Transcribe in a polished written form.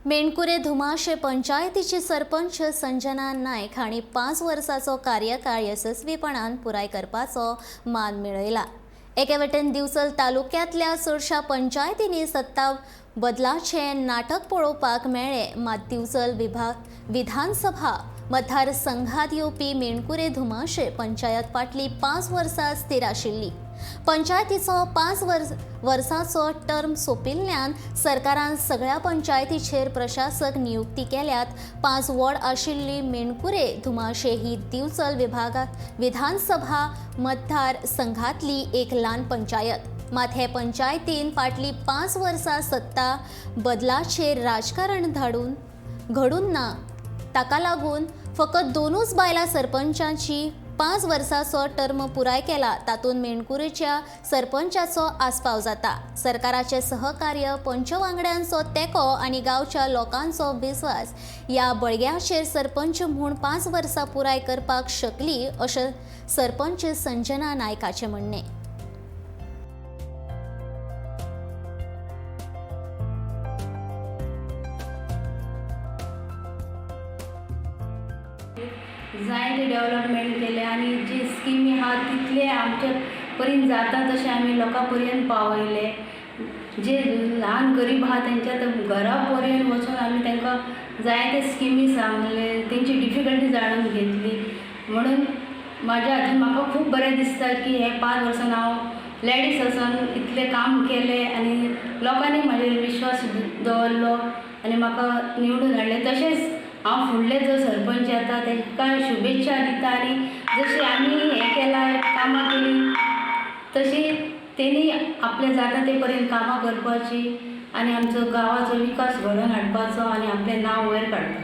मेणकुरे धुमाशे पंचायतीची सरपंच संजना नायक हांणी 5 वर्सांचो कार्यकाळ यशस्वीपणान पुराय करपाचो मान मेळयला। एके वटेन दिवचल तालुक्यांतल्या चडशा पंचायतींनी सत्ता बदलाचे नाटक पळोवपाक मेळ्ळे, मात दिवचल विधानसभा मतदारसंघात येवपी मेणकुरे धुमाशे पंचायत फाटली 5 वर्सां स्थिर आशिल्ली। पंचायतीचो 5 वर्सांचो टर्म सोंपिल्ल्यान सरकारान सगळ्या पंचायतीचेर प्रशासक नियुक्ती केल्यात। 5 वॉर्ड आशिल्ली मेणकुरे धुमाशे ही दिवचल विधानसभा मतदारसंघातली एक ल्हान पंचायत। मात हे पंचायतीन फाटली 5 वर्सां सत्ता बदलाचेर राजकारण घडून ना। ताका लागून फकत 2च बायलां सरपंचांची 5 वर्सांचो टर्म पुराय केला, तातूंत मेणकुरेच्या सरपंचाचो आस्पाव जाता। सरकाराचे सहकार्य, पंचवांगड्यांचो तेंको आनी गांवच्या लोकांचो विस्वास ह्या बळग्याचेर सरपंच म्हूण 5 वर्सां पुराय करपाक शकली, अशें सरपंच संजना नायकाचें म्हणणें। जायते डेव्हलपमेंट केले आणि जे स्किमी आहा तितले आमचे पर्यंत जाता तशें आमी लोकां पर्यंत पावयले। जे ल्हान गरीब आहा तेंच्या घरा पर्यंत वचून आमी तांकां जायते स्किमी सांगले, तेंची डिफिकल्टी जाणून घेतली। म्हणून म्हाज्या हातून म्हाका खूब बरें दिसता की हे 5 वर्सान हांव लेडीज आसून इतलें काम केलें आनी लोकांनी म्हाजेर विश्वास दवरलो आनी म्हाका निवडून हाडलें। तशेंच हांव फुडले जो सरपंच येता तांकां शुभेच्छा दिता आनी जशी आमी हें केलां कामां केलीं तशी तेणी आपले जाता ते पर्यंत कामां करपाची आनी आमचो गांवाचो विकास घडोवन हाडपाचो आनी आपलें नांव वयर काडपाचें।